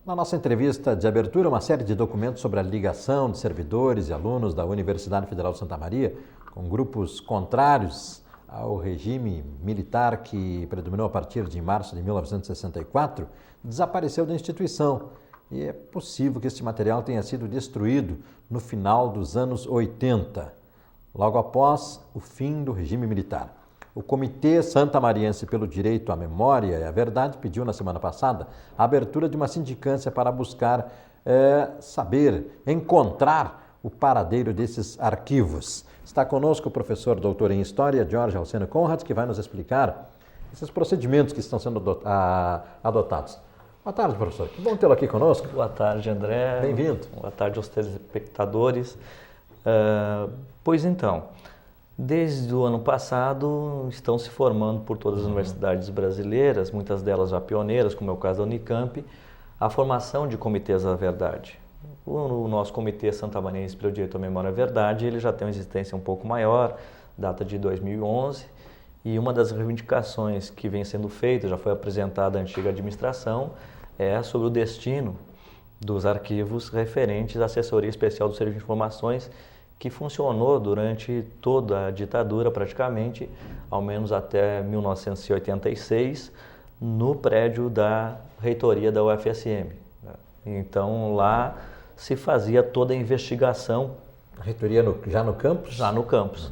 Na nossa entrevista de abertura, uma série de documentos sobre a ligação de servidores e alunos da Universidade Federal de Santa Maria com grupos contrários ao regime militar que predominou a partir de março de 1964, desapareceu da instituição. E é possível que este material tenha sido destruído no final dos anos 80, logo após o fim do regime militar. O Comitê Santamariense pelo Direito à Memória e à Verdade pediu na semana passada a abertura de uma sindicância para buscar saber, encontrar o paradeiro desses arquivos. Está conosco o professor doutor em História, Jorge Alceno Conrad, que vai nos explicar esses procedimentos que estão sendo adotados. Boa tarde, professor. Que bom tê-lo aqui conosco. Boa tarde, André. Bem-vindo. Boa tarde aos telespectadores. Pois então, desde o ano passado estão se formando por todas as universidades brasileiras, muitas delas já pioneiras, como é o caso da Unicamp, a formação de comitês da verdade. O nosso Comitê Santamariense pelo Direito à Memória e à Verdade, ele já tem uma existência um pouco maior, data de 2011, e uma das reivindicações que vem sendo feita, já foi apresentada à antiga administração, é sobre o destino dos arquivos referentes à Assessoria Especial do Serviço de Informações, que funcionou durante toda a ditadura, praticamente, ao menos até 1986, no prédio da reitoria da UFSM. Então, lá se fazia toda a investigação. A reitoria já no campus? Já no campus.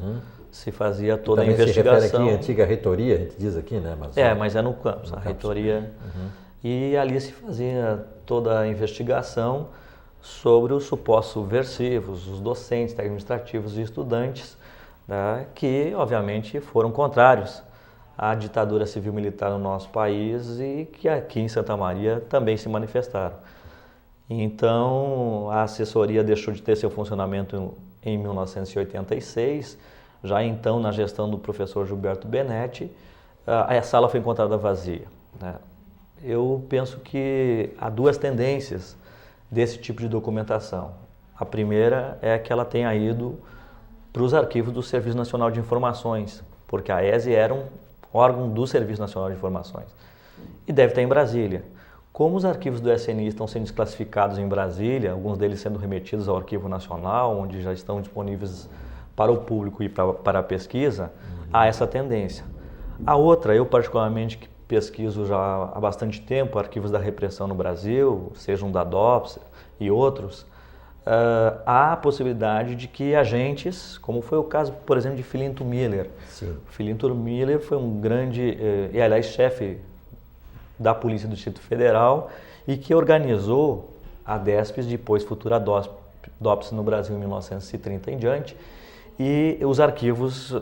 Se fazia toda também a investigação. Se refere aqui à antiga reitoria, a gente diz aqui, né? Mas é no campus, a reitoria. E ali se fazia toda a investigação sobre os supostos subversivos, os docentes, administrativos e estudantes, né, que obviamente foram contrários à ditadura civil-militar no nosso país e que aqui em Santa Maria também se manifestaram. Então, a assessoria deixou de ter seu funcionamento em 1986, já então na gestão do professor Gilberto Benetti, a sala foi encontrada vazia, né? Eu penso que há duas tendências desse tipo de documentação. A primeira é que ela tenha ido para os arquivos do Serviço Nacional de Informações, porque a ESE era um órgão do Serviço Nacional de Informações e deve estar em Brasília. Como os arquivos do SNI estão sendo desclassificados em Brasília, alguns deles sendo remetidos ao Arquivo Nacional, onde já estão disponíveis para o público e para a pesquisa, há essa tendência. A outra, eu particularmente que pesquiso já há bastante tempo arquivos da repressão no Brasil, sejam da DOPS e outros, há a possibilidade de que agentes, como foi o caso, por exemplo, de Filinto Miller. Sim. Filinto Miller foi um grande, e aliás, chefe da Polícia do Distrito Federal e que organizou a DESPES, depois futura DOPS no Brasil em 1930 em diante, e os arquivos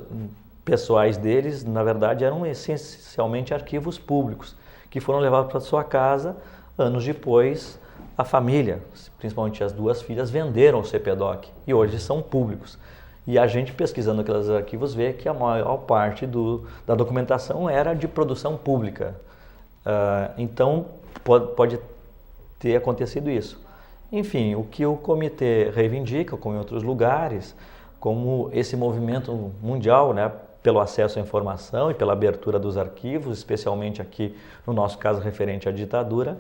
pessoais deles, na verdade, eram essencialmente arquivos públicos, que foram levados para sua casa. Anos depois, a família, principalmente as duas filhas, venderam o CPDOC e hoje são públicos. E a gente, pesquisando aqueles arquivos, vê que a maior parte da documentação era de produção pública. Então, pode ter acontecido isso. Enfim, o que o comitê reivindica, como em outros lugares, como esse movimento mundial, né, pelo acesso à informação e pela abertura dos arquivos, especialmente aqui no nosso caso referente à ditadura,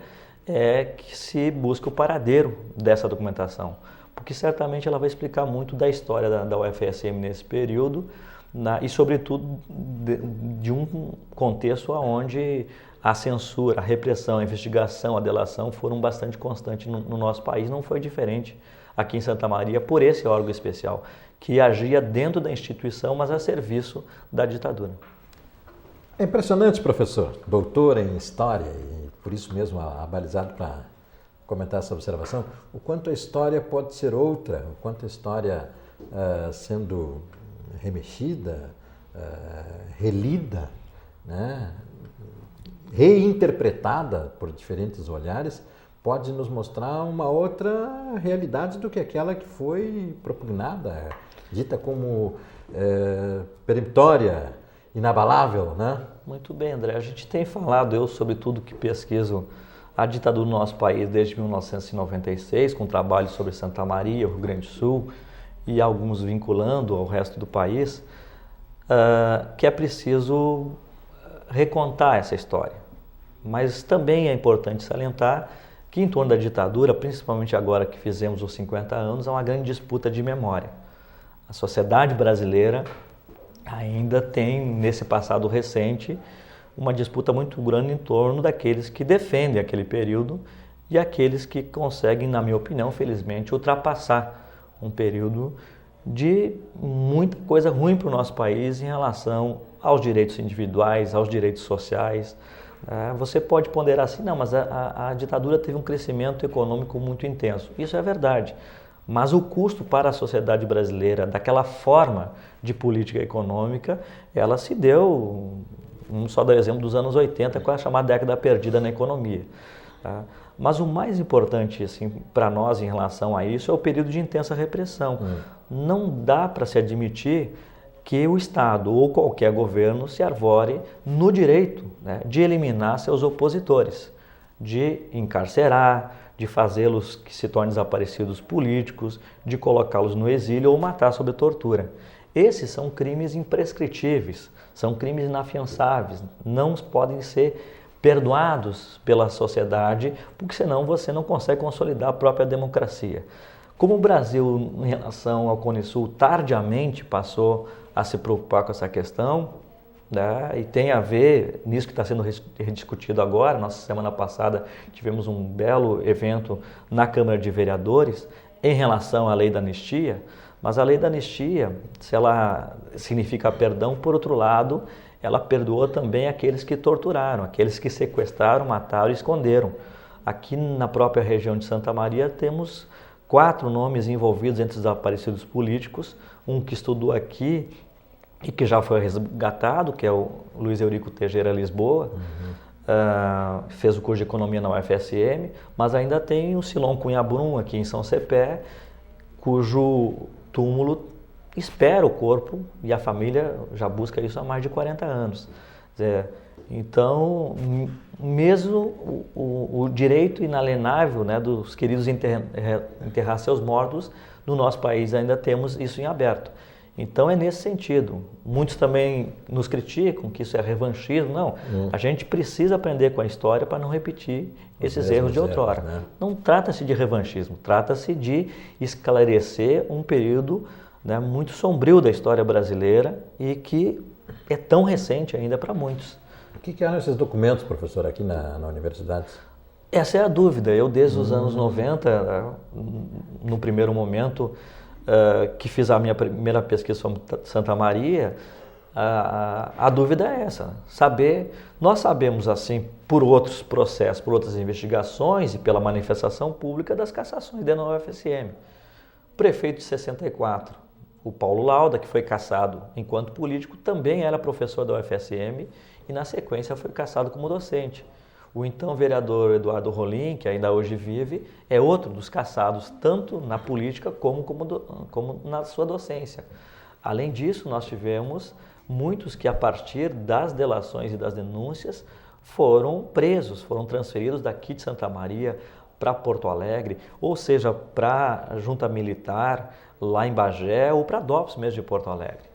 é que se busca o paradeiro dessa documentação, porque certamente ela vai explicar muito da história da UFSM nesse período e sobretudo de um contexto onde a censura, a repressão, a investigação, a delação foram bastante constantes no nosso país. Não foi diferente aqui em Santa Maria por esse órgão especial, que agia dentro da instituição, mas a serviço da ditadura. É impressionante, professor, doutor em História, e por isso mesmo abalizado para comentar essa observação, o quanto a história pode ser outra, o quanto a história sendo remexida, relida, né, reinterpretada por diferentes olhares, pode nos mostrar uma outra realidade do que aquela que foi propugnada, dita como peremptória, inabalável, né? Muito bem, André. A gente tem falado, eu sobretudo que pesquiso a ditadura no nosso país desde 1996, com trabalho sobre Santa Maria, Rio Grande do Sul, e alguns vinculando ao resto do país, que é preciso recontar essa história. Mas também é importante salientar que em torno da ditadura, principalmente agora que fizemos os 50 anos, há uma grande disputa de memória. A sociedade brasileira ainda tem, nesse passado recente, uma disputa muito grande em torno daqueles que defendem aquele período e aqueles que conseguem, na minha opinião, felizmente, ultrapassar um período de muita coisa ruim para o nosso país em relação aos direitos individuais, aos direitos sociais. Você pode ponderar assim, não, mas a ditadura teve um crescimento econômico muito intenso. Isso é verdade, mas o custo para a sociedade brasileira daquela forma de política econômica, ela se deu, vamos só dar o exemplo dos anos 80, com a chamada década perdida na economia. Tá? Mas o mais importante assim, para nós em relação a isso é o período de intensa repressão. Não dá para se admitir que o Estado ou qualquer governo se arvore no direito, né, de eliminar seus opositores, de encarcerar, de fazê-los que se tornem desaparecidos políticos, de colocá-los no exílio ou matar sob tortura. Esses são crimes imprescritíveis, são crimes inafiançáveis, não podem ser perdoados pela sociedade, porque senão você não consegue consolidar a própria democracia. Como o Brasil, em relação ao Cone Sul, tardiamente passou a se preocupar com essa questão, né, e tem a ver nisso que está sendo rediscutido agora. Nossa semana passada tivemos um belo evento na Câmara de Vereadores em relação à lei da anistia, mas a lei da anistia, se ela significa perdão, por outro lado, ela perdoou também aqueles que torturaram, aqueles que sequestraram, mataram e esconderam. Aqui na própria região de Santa Maria temos 4 nomes envolvidos entre os desaparecidos políticos, um que estudou aqui e que já foi resgatado, que é o Luiz Eurico Teixeira Lisboa, fez o curso de economia na UFSM, mas ainda tem o Silon Cunha Brum aqui em São Cepé, cujo túmulo espera o corpo e a família já busca isso há mais de 40 anos. Então, mesmo o direito inalienável, né, dos queridos enterrar seus mortos, no nosso país ainda temos isso em aberto. Então é nesse sentido. Muitos também nos criticam que isso é revanchismo. Não, a gente precisa aprender com a história para não repetir esses erros de outrora. Né? Não trata-se de revanchismo, trata-se de esclarecer um período, né, muito sombrio da história brasileira e que é tão recente ainda para muitos. O que eram esses documentos, professor, aqui na universidade? Essa é a dúvida. Eu, desde os anos 90, no primeiro momento que fiz a minha primeira pesquisa sobre Santa Maria, a dúvida é essa, saber, nós sabemos assim, por outros processos, por outras investigações e pela manifestação pública das cassações dentro da UFSM. O prefeito de 64, o Paulo Lauda, que foi cassado enquanto político, também era professor da UFSM e na sequência foi cassado como docente. O então vereador Eduardo Rolim, que ainda hoje vive, é outro dos cassados, tanto na política como na sua docência. Além disso, nós tivemos muitos que, a partir das delações e das denúncias, foram presos, foram transferidos daqui de Santa Maria para Porto Alegre, ou seja, para a junta militar lá em Bagé ou para a DOPS mesmo de Porto Alegre.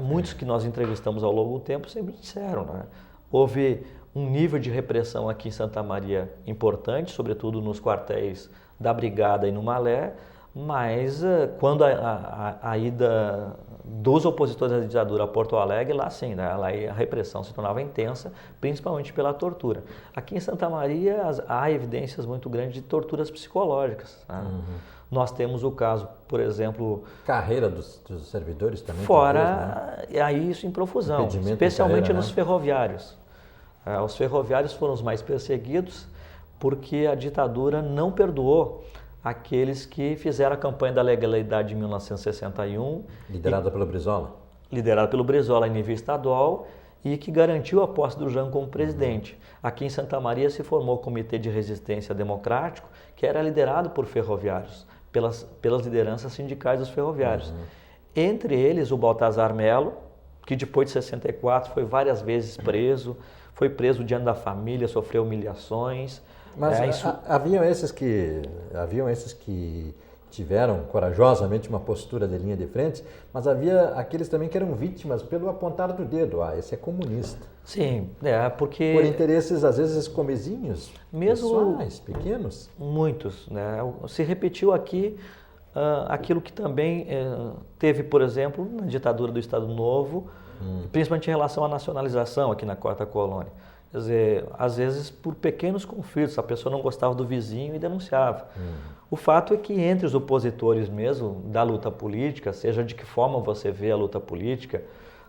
Muitos que nós entrevistamos ao longo do tempo sempre disseram, né? Houve um nível de repressão aqui em Santa Maria importante, sobretudo nos quartéis da Brigada e no Malé, mas quando a ida dos opositores à ditadura a Porto Alegre, lá sim, né, lá a repressão se tornava intensa, principalmente pela tortura. Aqui em Santa Maria há evidências muito grandes de torturas psicológicas. Né? Nós temos o caso, por exemplo... Carreira dos servidores também? Fora, talvez, né? Aí isso em profusão, especialmente nos ferroviários. Os ferroviários foram os mais perseguidos porque a ditadura não perdoou aqueles que fizeram a campanha da legalidade de 1961. Liderada pelo Brizola? Liderada pelo Brizola em nível estadual e que garantiu a posse do Jango como presidente. Aqui em Santa Maria se formou o Comitê de Resistência Democrático, que era liderado por ferroviários, pelas lideranças sindicais dos ferroviários. Entre eles o Baltazar Melo, que depois de 64 foi várias vezes preso, foi preso diante da família, sofreu humilhações. Mas haviam esses que tiveram corajosamente uma postura de linha de frente, mas havia aqueles também que eram vítimas pelo apontar do dedo. Esse é comunista. Sim, porque... Por interesses, às vezes, comezinhos, mesmo pessoais, pequenos. Muitos, né? Se repetiu aqui aquilo que também teve, por exemplo, na ditadura do Estado Novo, principalmente em relação à nacionalização aqui na Quarta Colônia. Quer dizer, às vezes por pequenos conflitos, a pessoa não gostava do vizinho e denunciava. O fato é que entre os opositores mesmo da luta política, seja de que forma você vê a luta política,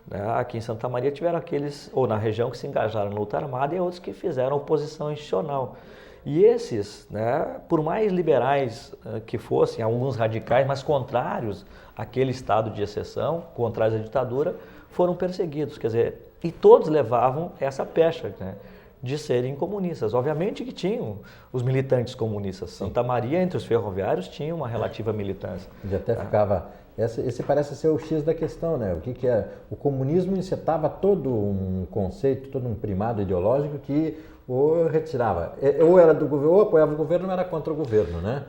né, aqui em Santa Maria tiveram aqueles, ou na região, que se engajaram na luta armada e outros que fizeram oposição institucional. E esses, né, por mais liberais que fossem, alguns radicais, mas contrários àquele estado de exceção, contrários à ditadura, foram perseguidos. Quer dizer, e todos levavam essa pecha, né, de serem comunistas. Obviamente que tinham os militantes comunistas. Santa Maria, entre os ferroviários, tinha uma relativa militância. E até ficava... Esse parece ser o X da questão, né? O que é? O comunismo encetava todo um conceito, todo um primado ideológico que ou retirava, ou era do governo, ou apoiava o governo, ou era contra o governo, né?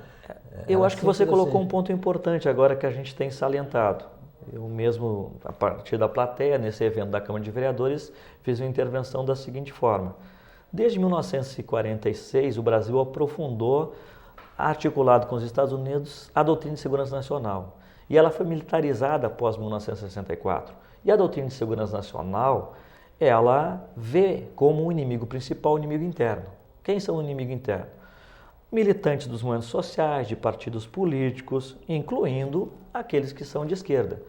Eu acho que você colocou um ponto importante agora que a gente tem salientado. Eu mesmo, a partir da plateia, nesse evento da Câmara de Vereadores, fiz uma intervenção da seguinte forma. Desde 1946, o Brasil aprofundou, articulado com os Estados Unidos, a doutrina de segurança nacional. E ela foi militarizada após 1964. E a doutrina de segurança nacional, ela vê como o inimigo principal o inimigo interno. Quem são o inimigo interno? Militantes dos movimentos sociais, de partidos políticos, incluindo aqueles que são de esquerda.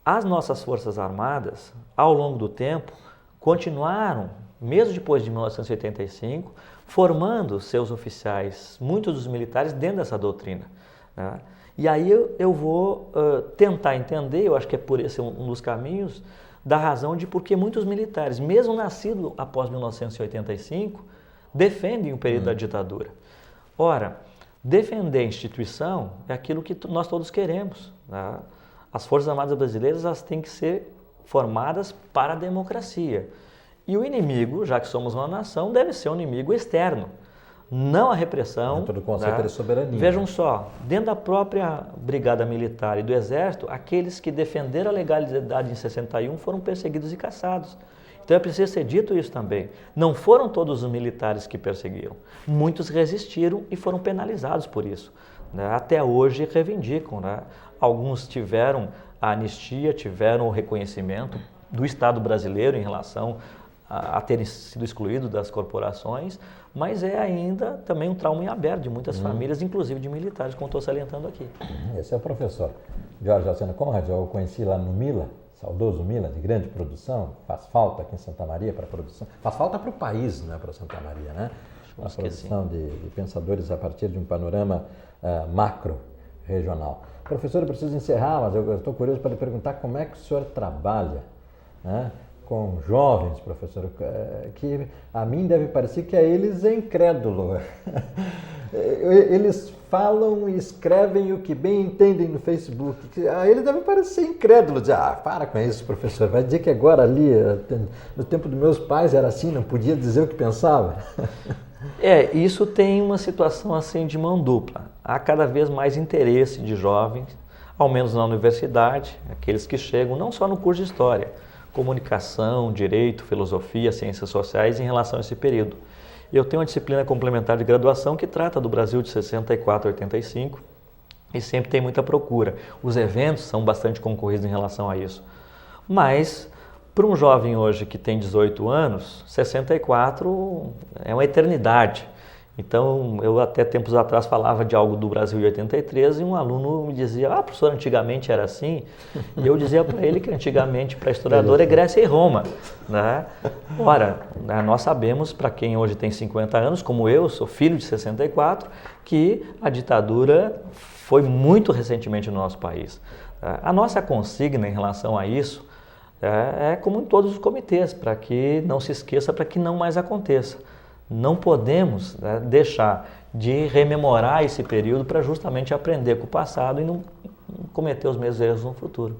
As nossas Forças Armadas, ao longo do tempo, continuaram, mesmo depois de 1985, formando seus oficiais, muitos dos militares, dentro dessa doutrina. E aí eu vou tentar entender, eu acho que é por esse um dos caminhos, da razão de por que muitos militares, mesmo nascidos após 1985, defendem o período da ditadura. Ora, defender a instituição é aquilo que nós todos queremos. Né? As Forças Armadas Brasileiras elas têm que ser formadas para a democracia. E o inimigo, já que somos uma nação, deve ser um inimigo externo. Não a repressão. Dentro do conceito de soberania. Vejam só, dentro da própria Brigada Militar e do Exército, aqueles que defenderam a legalidade em 61 foram perseguidos e caçados. Então é preciso ser dito isso também. Não foram todos os militares que perseguiram. Muitos resistiram e foram penalizados por isso. Né? Até hoje reivindicam. Né? Alguns tiveram a anistia, tiveram o reconhecimento do Estado brasileiro em relação a terem sido excluídos das corporações, mas é ainda também um trauma em aberto de muitas famílias, inclusive de militares, como estou salientando aqui. Esse é o professor Jorge Alcino Conrad, eu o conheci lá no Mila, saudoso Mila, de grande produção, faz falta aqui em Santa Maria para a produção, faz falta para o país, não é para Santa Maria, né? A produção de pensadores a partir de um panorama macro regional. Professor, eu preciso encerrar, mas eu estou curioso para lhe perguntar como é que o senhor trabalha, né, com jovens, professor, que a mim deve parecer que a eles é incrédulo. Eles falam e escrevem o que bem entendem no Facebook. A eles deve parecer incrédulo. Dizer, para com isso, professor. Vai dizer que agora ali, no tempo dos meus pais era assim, não podia dizer o que pensava. Isso tem uma situação assim de mão dupla. Há cada vez mais interesse de jovens, ao menos na universidade, aqueles que chegam não só no curso de História, comunicação, direito, filosofia, ciências sociais em relação a esse período. Eu tenho uma disciplina complementar de graduação que trata do Brasil de 64 a 85 e sempre tem muita procura. Os eventos são bastante concorridos em relação a isso. Mas, para um jovem hoje que tem 18 anos, 64 é uma eternidade. Então, eu até tempos atrás falava de algo do Brasil em 83 e um aluno me dizia, professor, antigamente era assim. E eu dizia para ele que antigamente, para historiador, é Grécia e Roma. Né? Ora, nós sabemos, para quem hoje tem 50 anos, como eu, sou filho de 64, que a ditadura foi muito recentemente no nosso país. A nossa consigna em relação a isso é como em todos os comitês, para que não se esqueça, para que não mais aconteça. Não podemos deixar de rememorar esse período para justamente aprender com o passado e não cometer os mesmos erros no futuro.